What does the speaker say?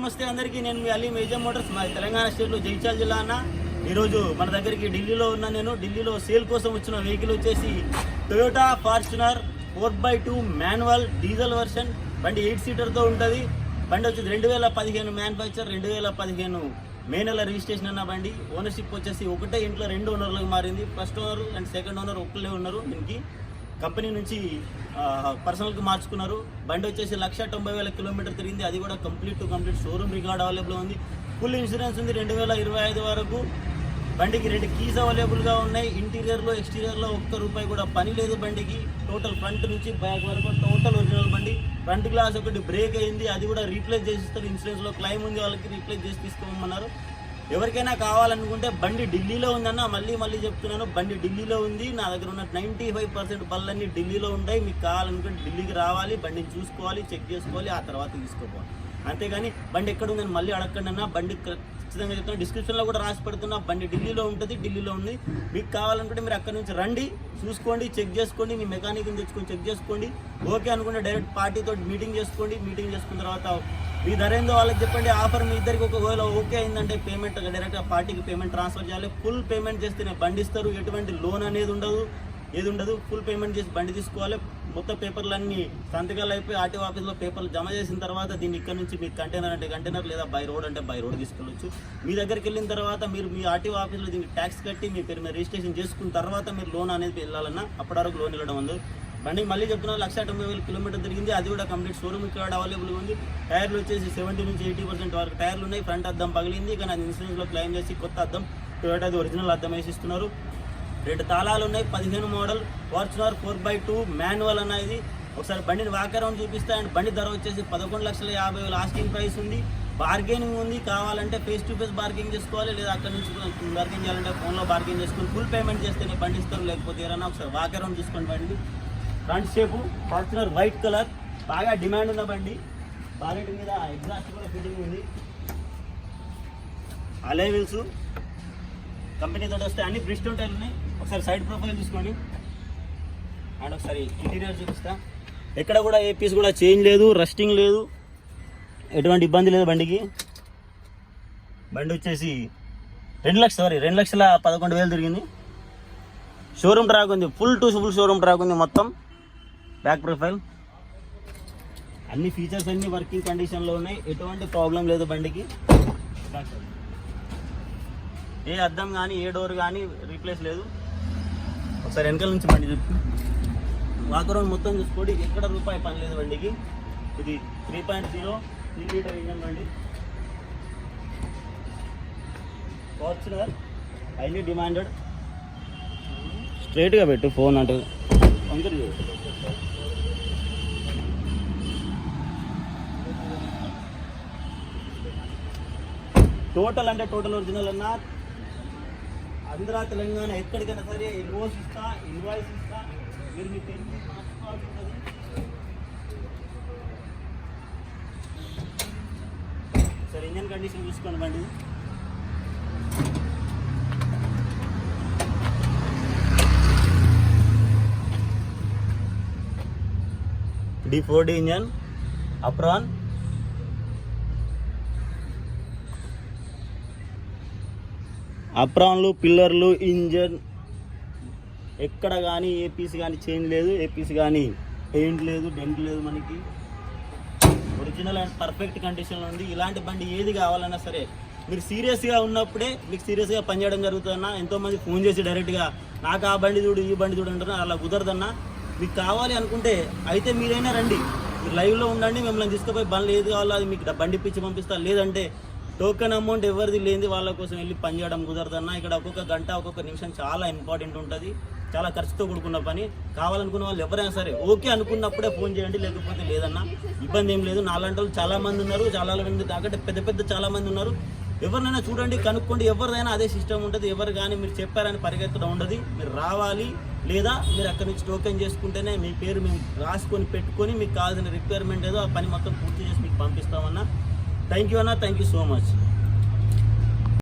నమస్తే అందరికీ. నేను మీ అలీ మేజర్ మోటార్స్, మా తెలంగాణ స్టేట్లో జగిత్యాల జిల్లా అన్న. ఈరోజు మన దగ్గరికి ఢిల్లీలో ఉన్నా. నేను ఢిల్లీలో సేల్ కోసం వచ్చిన వెహికల్ వచ్చేసి Toyota Fortuner 4x2 manual diesel version. బండి 8 సీటర్తో ఉంటుంది. బండి వచ్చేసి 2015 మ్యానుఫ్యాక్చర్, 2015 మే నెల రిజిస్ట్రేషన్ అన్న బండి. ఓనర్షిప్ వచ్చేసి ఒకటే ఇంట్లో 2 ఓనర్లకు మారింది. First owner and second owner ఒక్కలే ఉన్నారు. దీనికి కంపెనీ నుంచి పర్సనల్కి మార్చుకున్నారు. బండి వచ్చేసి 1,90,000 కిలోమీటర్ తిరిగింది. అది కూడా complete to complete showroom record available ఉంది. ఫుల్ ఇన్సూరెన్స్ ఉంది 2025 వరకు. బండికి 2 కీస్ అవైలబుల్గా ఉన్నాయి. ఇంటీరియర్లో ఎక్స్టీరియర్లో ₹1 కూడా పని లేదు బండికి. టోటల్ ఫ్రంట్ నుంచి బ్యాక్ వరకు టోటల్ ఒరిజినల్ బండి. ఫ్రంట్ గ్లాస్ ఒకటి బ్రేక్ అయింది, అది కూడా రీప్లేస్ చేసి ఇస్తారు. ఇన్సూరెన్స్లో క్లైమ్ ఉంది, వాళ్ళకి రీప్లేస్ చేసి తీసుకోమన్నారు. ఎవరికైనా కావాలనుకుంటే బండి ఢిల్లీలో ఉందన్న. మళ్ళీ చెప్తున్నాను, బండి ఢిల్లీలో ఉంది. నా దగ్గర ఉన్న 95% బళ్ళన్నీ ఢిల్లీలో ఉంటాయి. మీకు కావాలనుకుంటే ఢిల్లీకి రావాలి, బండిని చూసుకోవాలి, చెక్ చేసుకోవాలి, ఆ తర్వాత తీసుకోవాలి. అంతేగాని బండి ఎక్కడ ఉందని మళ్ళీ అడగండి అన్న. బండి ఖచ్చితంగా చెప్తున్నా, డిస్క్రిప్షన్లో కూడా రాసి పెడుతున్నా. బండి ఢిల్లీలో ఉంటుంది, ఢిల్లీలో ఉంది. మీకు కావాలనుకుంటే మీరు అక్కడ నుంచి రండి, చూసుకోండి, చెక్ చేసుకోండి, మీ మెకానిక్ని తెచ్చుకొని చెక్ చేసుకోండి. ఓకే అనుకుంటే డైరెక్ట్ పార్టీతో మీటింగ్ చేసుకోండి. మీటింగ్ చేసుకున్న తర్వాత మీ ధర ఏందో వాళ్ళకి చెప్పండి. ఆఫర్ మీ ఇద్దరికి ఒకవేళ ఓకే అయిందంటే పేమెంట్ డైరెక్ట్గా పార్టీకి పేమెంట్ ట్రాన్స్ఫర్ చేయాలి. ఫుల్ పేమెంట్ చేస్తేనే బండి ఇస్తారు. ఎటువంటి లోన్ అనేది ఉండదు. ఫుల్ పేమెంట్ చేసి బండి తీసుకోవాలి. మొత్తం పేపర్లన్నీ సంతకాలు అయిపోయి ఆర్టీఓ ఆఫీస్లో పేపర్లు జమ చేసిన తర్వాత దీన్ని ఇక్కడ నుంచి మీకు కంటైనర్ అంటే కంటైనర్, లేదా బై రోడ్ అంటే బై రోడ్ తీసుకెళ్ళొచ్చు. మీ దగ్గరికి వెళ్ళిన తర్వాత మీరు మీ ఆర్టీఓ ఆఫీస్లో దీనికి ట్యాక్స్ కట్టి మీ పేరు మీద రిజిస్ట్రేషన్ చేసుకున్న తర్వాత మీరు లోన్ అనేది వెళ్ళాలన్నా. అప్పటి వరకు లోన్ వెళ్ళడం ఉంది. బండి మళ్ళీ చెప్తున్నా 1,90,000 కిలోమీటర్ తిరిగింది. అది కూడా కంప్లీట్ షోరూమ్ ఇక్కడ అవైలబుల్గా ఉంది. టైర్లు వచ్చేసి 70 నుంచి 80% వరకు టైర్లు ఉన్నాయి. ఫ్రంట్ అద్దం పగిలింది, కానీ అది ఇన్సూరెన్స్లో క్లెయిమ్ చేసి కొత్త అద్దం టొయోటాది ఒరిజినల్ అద్దం వేసి ఇస్తున్నారు. 2 తాళాలు ఉన్నాయి. 15 మోడల్ ఫార్చునర్ 4x2 మాన్యువల్ అన్న. ఇది ఒకసారి బండిని వాక్ అరౌండ్ చూపిస్తా. అండ్ బండి ధర వచ్చేసి 11,50,000 ఆస్కింగ్ ప్రైస్ ఉంది. బార్గెనింగ్ ఉంది. కావాలంటే ఫేస్ టు ఫేస్ బార్గెనింగ్ చేసుకోవాలి, లేదా అక్కడ నుంచి బార్గెనింగ్ చేయాలంటే ఫోన్లో బార్గెనింగ్ చేసుకుని ఫుల్ పేమెంట్ చేస్తేనే బండి ఇస్తారు. లేకపోతే ఏదైనా ఒకసారి వాక్ అరౌండ్ చూసుకోండి. బండి front shape Fortuner white colour, బాగా డిమాండ్ ఉన్న బండి. బాలెట్ మీద ఎగ్జాస్ట్ కూడా ఫిట్టింగ్ ఉంది. అలై వీల్స్ కంపెనీతో వస్తే అన్ని బ్రిస్టోల్ టైర్లు ఉన్నాయి. ఒకసారి సైడ్ ప్రొఫైల్ చూసుకోండి. అండ్ ఒకసారి ఇంటీరియర్ చూపిస్తా. ఎక్కడ కూడా ఏ పీస్ కూడా చేంజ్ లేదు, రస్టింగ్ లేదు, ఎటువంటి ఇబ్బంది లేదు బండికి. బండి వచ్చేసి 2,11,000 తిరిగింది. షోరూమ్ ట్రాక్ ఉంది, ఫుల్ షోరూమ్ ట్రాక్ ఉంది మొత్తం. బ్యాక్ ప్రొఫైల్ అన్ని ఫీచర్స్ అన్ని వర్కింగ్ కండిషన్లో ఉన్నాయి. ఎటువంటి ప్రాబ్లం లేదు బండికి. ఏ అద్దం కానీ ఏ డోర్ కానీ రీప్లేస్ లేదు. ఒకసారి వెనకాల నుంచి బండి చూపి వాకరౌండ్ మొత్తం చూసుకోండి. ఎక్కడ రూపాయి పని లేదు బండికి. ఇది 3.0 3 లీటర్ ఇంజన్ బండి. Fortuner highly demanded. స్ట్రైట్గా పెట్టు ఫోన్ అంటే పంకర్. టోటల్ అంటే టోటల్ ఒరిజినల్ అన్న. ఆంధ్ర తెలంగాణ ఎక్కడికైనా సరే ఇన్వాయిస్ ఇస్తా. మీరు మీ పేరు మార్చుకోవాల్సి ఉంటుంది. సరే ఇంజన్ కండిషన్ చూసుకోండి బండి. D4D engine, apron. అప్రాన్లు, పిల్లర్లు, ఇంజన్ ఎక్కడ కానీ ఏ పీస్ కానీ చేంజ్ లేదు. ఏ పీస్ కానీ పెయింట్ లేదు, డెంట్ లేదు. మనకి ఒరిజినల్ అండ్ పర్ఫెక్ట్ కండిషన్లో ఉంది. ఇలాంటి బండి ఏది కావాలన్నా సరే మీరు సీరియస్గా ఉన్నప్పుడే మీకు సీరియస్గా పనిచేయడం జరుగుతుందన్న. ఎంతోమంది ఫోన్ చేసి డైరెక్ట్గా నాకు ఆ బండి చూడు, ఈ బండి చూడు అంటున్నా. అలా కుదరదన్నా. మీకు కావాలి అనుకుంటే అయితే మీరైనా రండి, మీరు లైవ్లో ఉండండి. మిమ్మల్ని తీసుకుపోయి బండ్లు ఏది కావాలో అది మీకు బండి పిచ్చి పంపిస్తా. లేదంటే టోకెన్ అమౌంట్ ఎవరిది లేనిది వాళ్ళ కోసం వెళ్ళి పని చేయడం కుదరదన్నా. ఇక్కడ ఒక్కొక్క గంట ఒక్కొక్క నిమిషం చాలా ఇంపార్టెంట్ ఉంటుంది. చాలా ఖర్చుతో కూడుకున్న పని. కావాలనుకున్న వాళ్ళు ఎవరైనా సరే ఓకే అనుకున్నప్పుడే ఫోన్ చేయండి, లేకపోతే లేదన్నా. ఇబ్బంది ఏం లేదు. నాలాంటి వాళ్ళు చాలామంది ఉన్నారు. చాలామంది కాకంటే పెద్ద చాలామంది ఉన్నారు. ఎవరినైనా చూడండి, కనుక్కోండి. ఎవరిదైనా అదే సిస్టమ్ ఉంటుంది. ఎవరు కానీ మీరు చెప్పారని పరిగెత్తడం ఉండదు. మీరు రావాలి, లేదా మీరు అక్కడి నుంచి టోకెన్ చేసుకుంటేనే మీ పేరు మేము రాసుకొని పెట్టుకొని మీకు కావాల్సిన రిక్వైర్మెంట్ ఏదో ఆ పని మొత్తం పూర్తి చేసి మీకు పంపిస్తామన్నా. థ్యాంక్ యూ అన్న. Thank you so much.